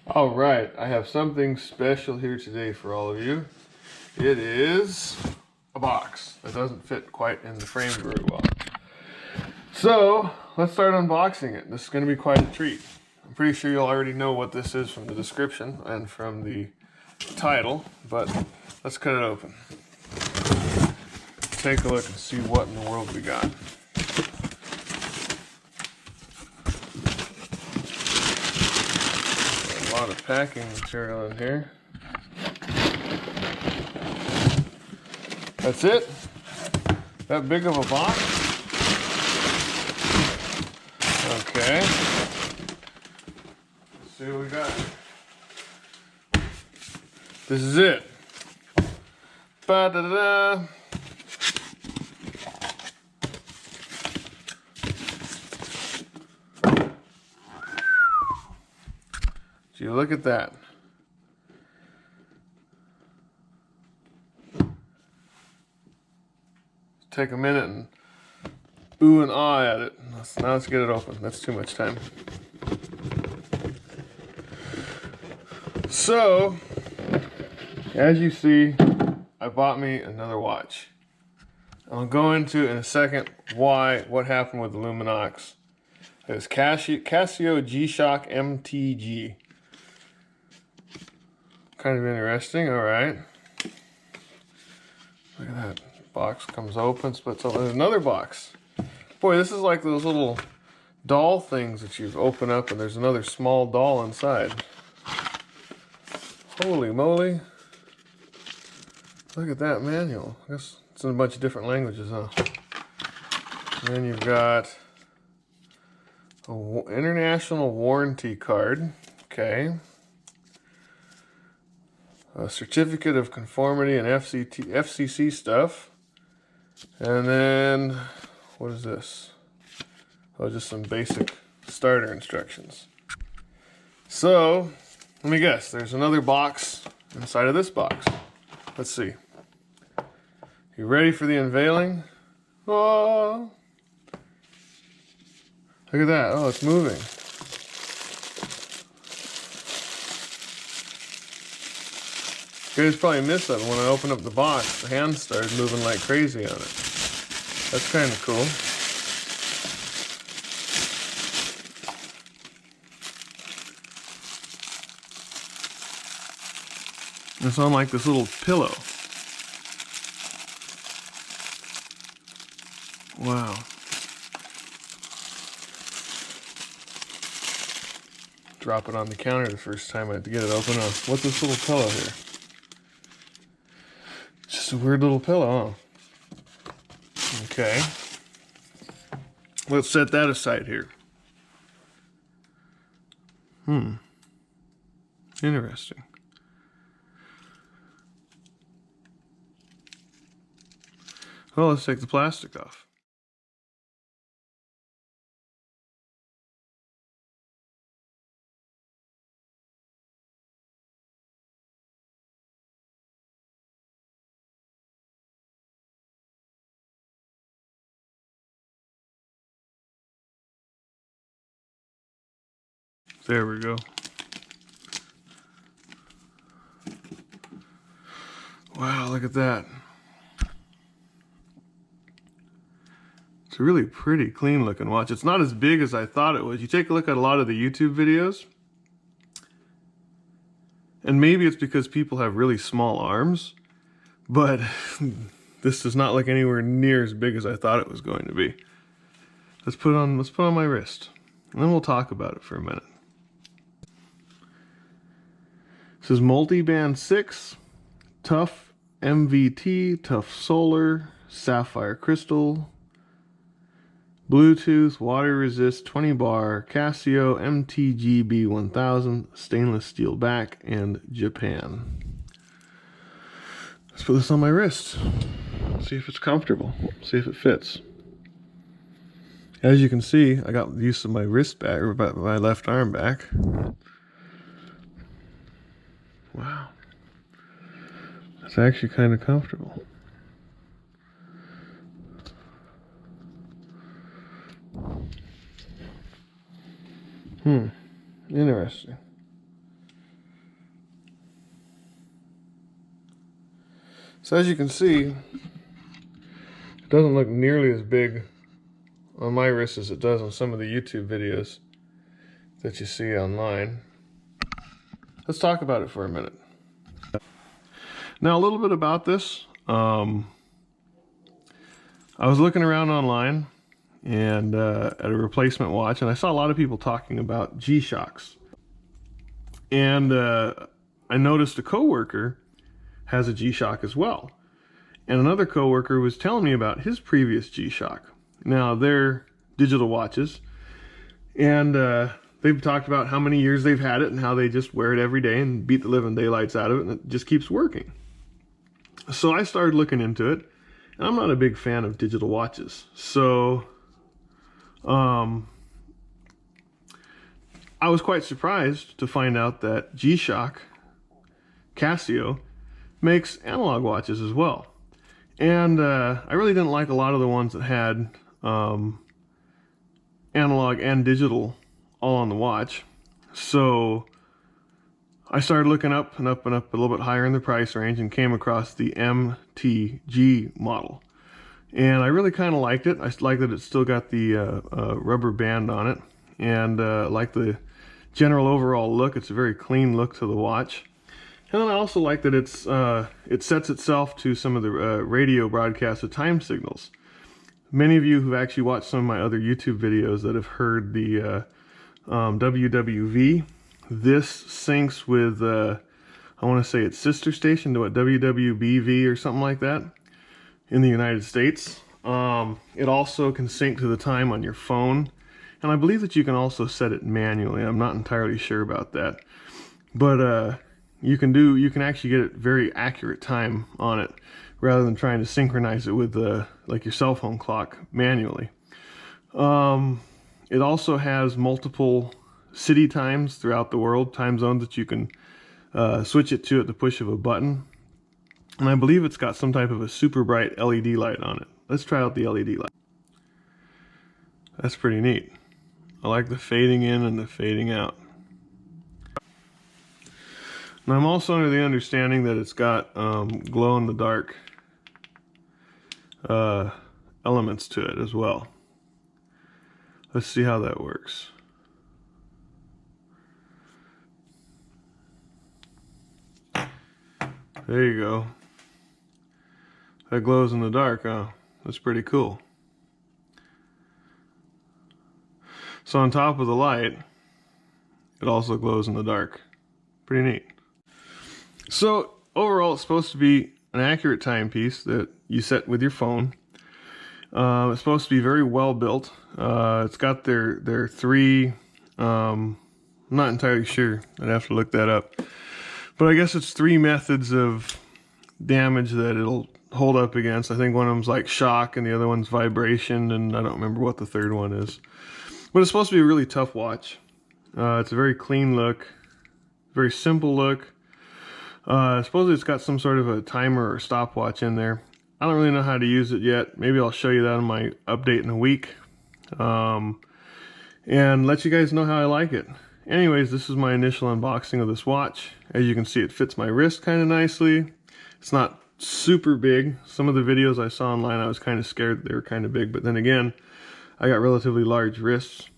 All right, I have something special here today for all of you. It is a box that doesn't fit quite in the frame very well. So let's start unboxing it. This is going to be quite a treat. I'm pretty sure you'll already know what this is from the description and from the title, but let's cut it open. Take a look and see what in the world we got. A lot of packing material in here. That's it? That big of a box? Okay. Let's see what we got. This is it. Ba-da-da-da. Gee, look at that. Take a minute and ooh and ah at it. Now let's get it open. That's too much time. So, as you see, I bought me another watch. I'll go into in a second what happened with the Luminox. It's Casio G-Shock MTG. Kind of interesting, all right. Look at that. Box comes open, splits open. There's another box. Boy, this is like those little doll things that you open up and there's another small doll inside. Holy moly. Look at that manual. I guess it's in a bunch of different languages, huh? And then you've got an international warranty card. Okay. A certificate of conformity and FCC stuff. And then, what is this? Oh, just some basic starter instructions. So, let me guess, there's another box inside of this box. Let's see. You ready for the unveiling? Oh! Look at that. Oh, it's moving. You guys probably missed that when I opened up the box. The hand started moving like crazy on it. That's kind of cool. It's on like this little pillow. Wow. Drop it on the counter the first time I had to get it open. Oh, what's this little pillow here? Just a weird little pillow, huh? Okay. Let's set that aside here. Interesting. Well, let's take the plastic off. There we go. Wow, look at that. It's a really pretty, clean looking watch. It's not as big as I thought it was. You take a look at a lot of the YouTube videos, and maybe it's because people have really small arms, but this does not look anywhere near as big as I thought it was going to be. Let's put it on my wrist, and then we'll talk about it for a minute. This is multi-band 6, tough MVT, tough solar, sapphire crystal, Bluetooth, water resist, 20 bar, Casio MTGB1000, stainless steel back, and Japan. Let's put this on my wrist. See if it's comfortable. See if it fits. As you can see, I got use of my wrist back, or my left arm back. Wow. It's actually kind of comfortable. Interesting. So as you can see, it doesn't look nearly as big on my wrist as it does on some of the YouTube videos that you see online. Let's talk about it for a minute. Now, a little bit about this. I was looking around online and at a replacement watch, and I saw a lot of people talking about G-Shocks. And I noticed a coworker has a G-Shock as well. And another coworker was telling me about his previous G-Shock. Now, they're digital watches, and they've talked about how many years they've had it and how they just wear it every day and beat the living daylights out of it, and it just keeps working. So I started looking into it, and I'm not a big fan of digital watches. So I was quite surprised to find out that G-Shock, Casio, makes analog watches as well. And I really didn't like a lot of the ones that had analog and digital all on the watch. So I started looking up and up and up a little bit higher in the price range and came across the MTG model. And I really kind of liked it. I like that it's still got the rubber band on it, and like the general overall look. It's a very clean look to the watch. And then I also like that it sets itself to some of the radio broadcasted time signals. Many of you who've actually watched some of my other YouTube videos that have heard the WWV, this syncs with, I want to say its sister station, to what, WWBV or something like that in the United States. It also can sync to the time on your phone. And I believe that you can also set it manually. I'm not entirely sure about that. But you can actually get it very accurate time on it rather than trying to synchronize it with like your cell phone clock manually. It also has multiple city times throughout the world, time zones that you can switch it to at the push of a button. And I believe it's got some type of a super bright LED light on it. Let's try out the LED light. That's pretty neat. I like the fading in and the fading out. And I'm also under the understanding that it's got glow-in-the-dark elements to it as well. Let's see how that works. There you go. That glows in the dark, huh? That's pretty cool. So on top of the light, it also glows in the dark. Pretty neat. So overall, it's supposed to be an accurate timepiece that you set with your phone. It's supposed to be very well built. It's got their three, I'm not entirely sure, I'd have to look that up. But I guess it's three methods of damage that it'll hold up against. I think one of them's like shock and the other one's vibration, and I don't remember what the third one is. But it's supposed to be a really tough watch. It's a very clean look, very simple look. Supposedly it's got some sort of a timer or stopwatch in there. I don't really know how to use it yet. Maybe I'll show you that in my update in a week. And let you guys know how I like it. Anyways, this is my initial unboxing of this watch. As you can see, it fits my wrist kind of nicely. It's not super big. Some of the videos I saw online, I was kind of scared that they were kind of big. But then again, I got relatively large wrists.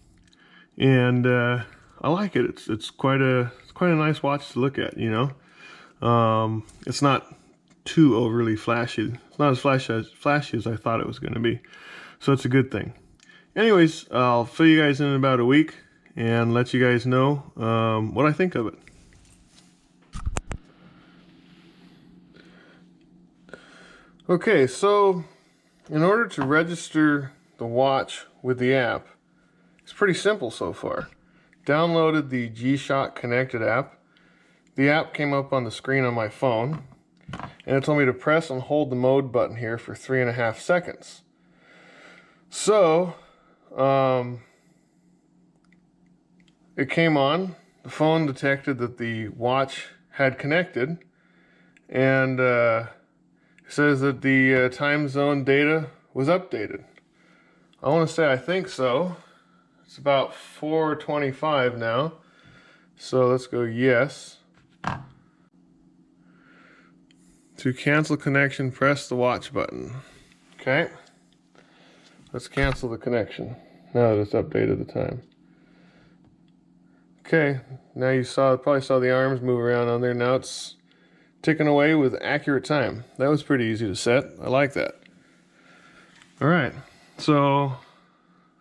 And I like it. It's quite a nice watch to look at, you know. It's not too overly flashy. It's not as flashy as I thought it was going to be. So it's a good thing. Anyways, I'll fill you guys in about a week and let you guys know what I think of it. Okay, so in order to register the watch with the app, it's pretty simple so far. Downloaded the G-Shock Connected app. The app came up on the screen on my phone, and it told me to press and hold the mode button here for 3.5 seconds. So, it came on. The phone detected that the watch had connected, and it says that the time zone data was updated. I want to say I think so. It's about 4:25 now. So let's go yes. To cancel connection, press the watch button. Okay. Let's cancel the connection now that it's updated the time. Okay, now you probably saw the arms move around on there. Now it's ticking away with accurate time. That was pretty easy to set. I like that. All right, so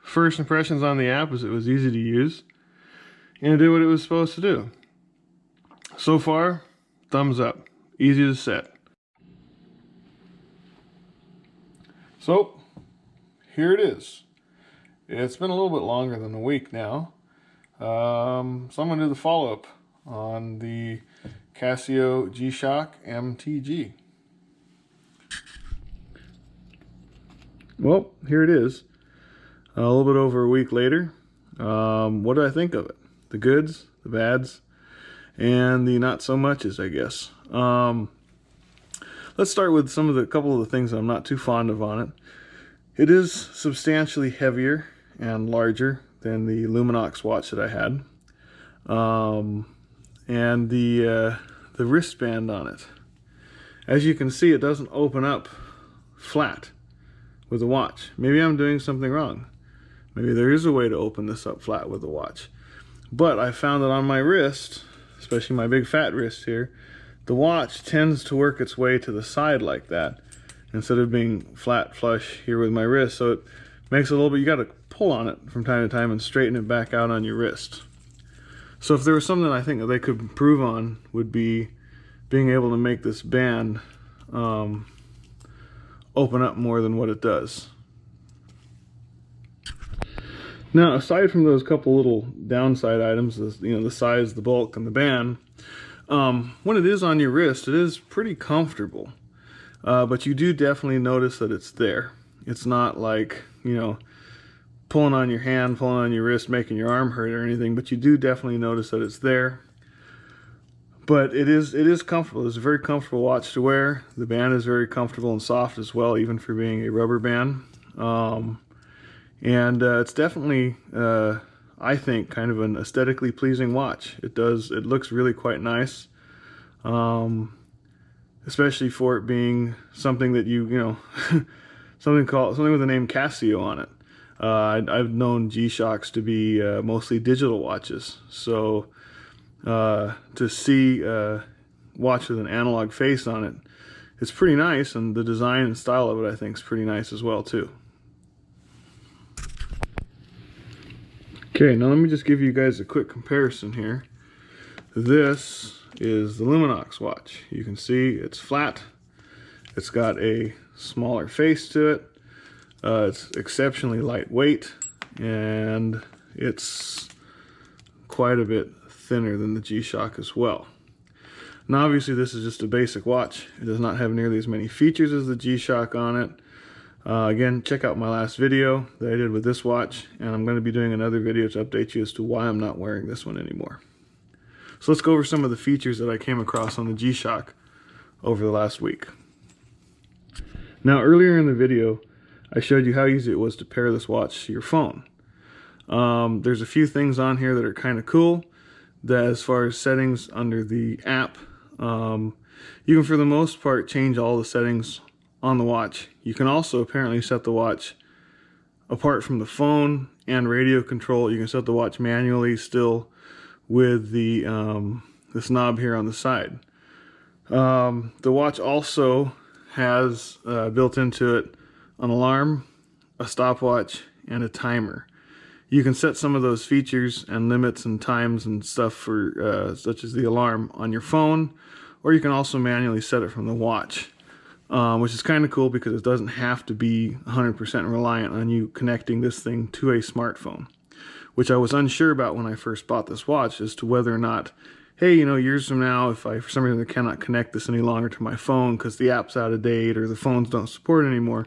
first impressions on the app is it was easy to use and it did what it was supposed to do. So far, thumbs up. Easy to set. So, here it is. It's been a little bit longer than a week now. So I'm going to do the follow-up on the Casio G-Shock MTG. Well, here it is. A little bit over a week later. What do I think of it? The goods, the bads, and the not so muches, I guess. Let's start with a couple of the things I'm not too fond of on it. It is substantially heavier and larger than the Luminox watch that I had. And the wristband on it. As you can see, it doesn't open up flat with the watch. Maybe I'm doing something wrong. Maybe there is a way to open this up flat with the watch. But I found that on my wrist, especially my big fat wrist here, the watch tends to work its way to the side like that instead of being flat flush here with my wrist. So it makes it a little bit, you got to pull on it from time to time and straighten it back out on your wrist. So if there was something I think that they could improve on, would be being able to make this band open up more than what it does. Now, aside from those couple little downside items, the size, the bulk, and the band, when it is on your wrist, it is pretty comfortable. But you do definitely notice that it's there. It's not like, pulling on your hand, pulling on your wrist, making your arm hurt or anything, but you do definitely notice that it's there. But it is comfortable. It's a very comfortable watch to wear. The band is very comfortable and soft as well, even for being a rubber band. And it's definitely, I think, kind of an aesthetically pleasing watch. It looks really quite nice, especially for it being something that something with the name Casio on it. I've known G-Shocks to be mostly digital watches, so to see a watch with an analog face on it, it's pretty nice, and the design and style of it I think is pretty nice as well too. Okay, now let me just give you guys a quick comparison here. This is the Luminox watch. You can see it's flat, it's got a smaller face to it, it's exceptionally lightweight, and it's quite a bit thinner than the G-Shock as well. Now obviously this is just a basic watch. It does not have nearly as many features as the G-Shock on it. Again, check out my last video that I did with this watch, and I'm going to be doing another video to update you as to why I'm not wearing this one anymore. So let's go over some of the features that I came across on the G-Shock over the last week. Now earlier in the video, I showed you how easy it was to pair this watch to your phone. There's a few things on here that are kind of cool. That as far as settings under the app, you can for the most part change all the settings on the watch. You can also apparently set the watch apart from the phone and radio control. You can set the watch manually still with the this knob here on the side. The watch also has built into it an alarm, a stopwatch, and a timer. You can set some of those features and limits and times and stuff for such as the alarm on your phone, or you can also manually set it from the watch, which is kind of cool because it doesn't have to be 100% reliant on you connecting this thing to a smartphone, which I was unsure about when I first bought this watch as to whether or not, hey, years from now, if I for some reason cannot connect this any longer to my phone because the app's out of date or the phones don't support it anymore,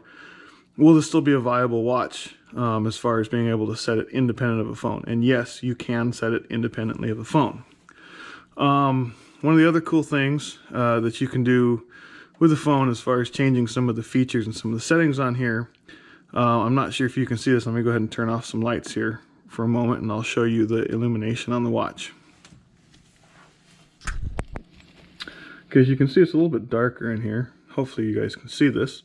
will this still be a viable watch as far as being able to set it independent of a phone? And yes, you can set it independently of a phone. One of the other cool things that you can do with the phone as far as changing some of the features and some of the settings on here, I'm not sure if you can see this. Let me go ahead and turn off some lights here for a moment and I'll show you the illumination on the watch. because you can see it's a little bit darker in here. Hopefully you guys can see this.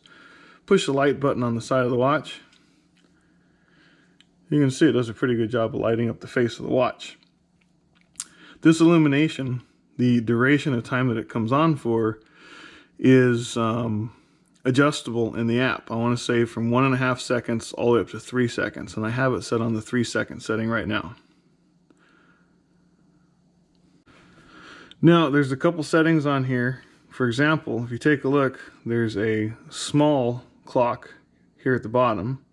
Push the light button on the side of the watch. You can see it does a pretty good job of lighting up the face of the watch. This illumination, the duration of time that it comes on for, is adjustable in the app. I want to say from 1.5 seconds all the way up to 3 seconds, and I have it set on the 3-second setting right now. Now there's a couple settings on here. For example, if you take a look, there's a small clock here at the bottom,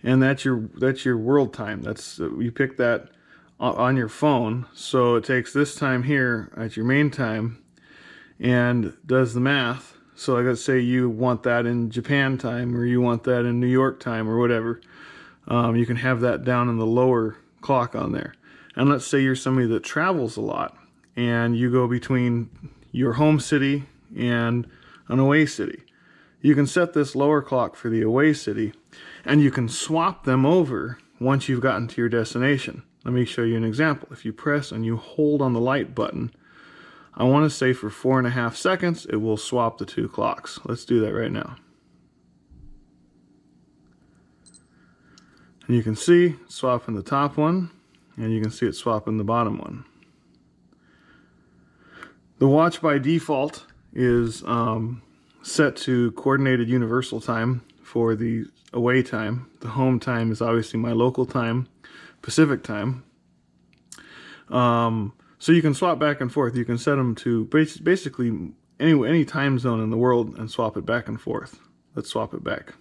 and that's your world time. That's you pick that on your phone, so it takes this time here at your main time and does the math. So like, let's say you want that in Japan time, or you want that in New York time, or whatever. You can have that down in the lower clock on there. And let's say you're somebody that travels a lot, and you go between your home city and an away city. You can set this lower clock for the away city, and you can swap them over once you've gotten to your destination. Let me show you an example. If you press and you hold on the light button, I want to say for 4.5 seconds, it will swap the two clocks. Let's do that right now. And you can see it's swapping the top one, and you can see it swapping the bottom one. The watch by default is set to coordinated universal time for the away time. The home time is obviously my local time, Pacific time. So you can swap back and forth. You can set them to basically any time zone in the world and swap it back and forth. Let's swap it back.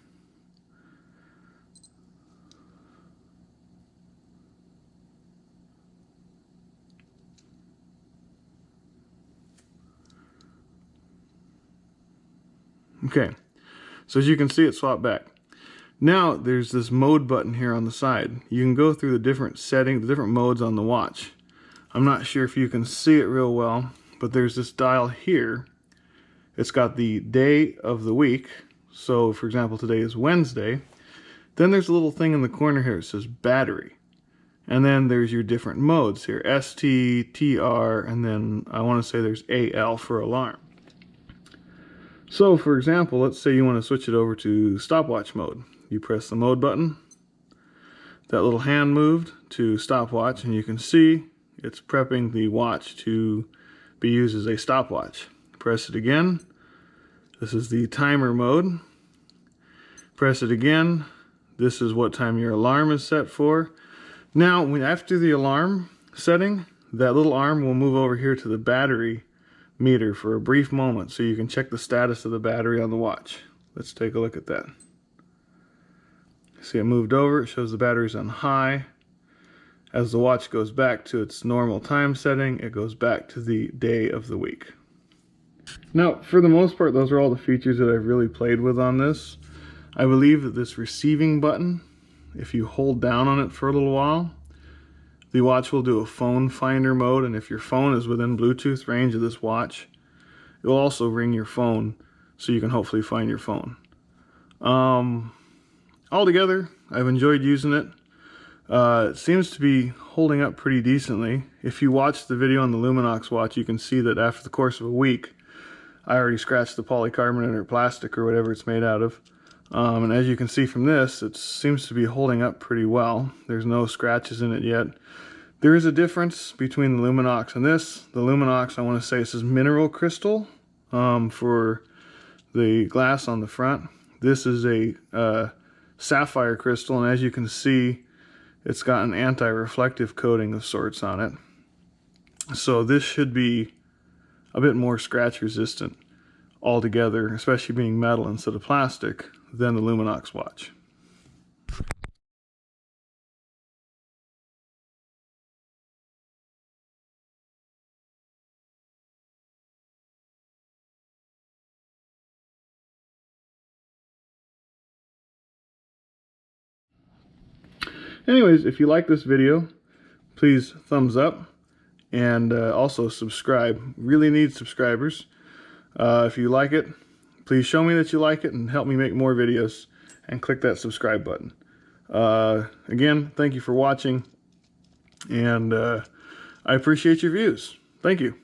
Okay, so as you can see, it swapped back. Now there's this mode button here on the side. You can go through the different settings, the different modes on the watch. I'm not sure if you can see it real well, but there's this dial here. It's got the day of the week. So for example, today is Wednesday. Then there's a little thing in the corner here that says battery. And then there's your different modes here, ST, TR, and then I want to say there's AL for alarm. So for example, let's say you want to switch it over to stopwatch mode. You press the mode button, that little hand moved to stopwatch, and you can see it's prepping the watch to be used as a stopwatch. Press it again. This is the timer mode. Press it again. This is what time your alarm is set for. Now, after the alarm setting, that little arm will move over here to the battery meter for a brief moment, so you can check the status of the battery on the watch. Let's take a look at that. See, it moved over. It shows the battery's on high. As the watch goes back to its normal time setting, it goes back to the day of the week. Now, for the most part, those are all the features that I've really played with on this. I believe that this receiving button, if you hold down on it for a little while, the watch will do a phone finder mode, and if your phone is within Bluetooth range of this watch, it will also ring your phone, so you can hopefully find your phone. Altogether, I've enjoyed using it. It seems to be holding up pretty decently. If you watch the video on the Luminox watch, you can see that after the course of a week, I already scratched the polycarbonate or plastic or whatever it's made out of. And as you can see from this, it seems to be holding up pretty well. There's no scratches in it yet. There is a difference between the Luminox and this. The Luminox, I want to say, this is mineral crystal for the glass on the front. This is a sapphire crystal, and as you can see, it's got an anti-reflective coating of sorts on it. So this should be a bit more scratch resistant altogether, especially being metal instead of plastic, than the Luminox watch. Anyways, if you like this video, please thumbs up, and also subscribe. Really need subscribers. If you like it, please show me that you like it and help me make more videos, and click that subscribe button. Again, thank you for watching, and I appreciate your views. Thank you.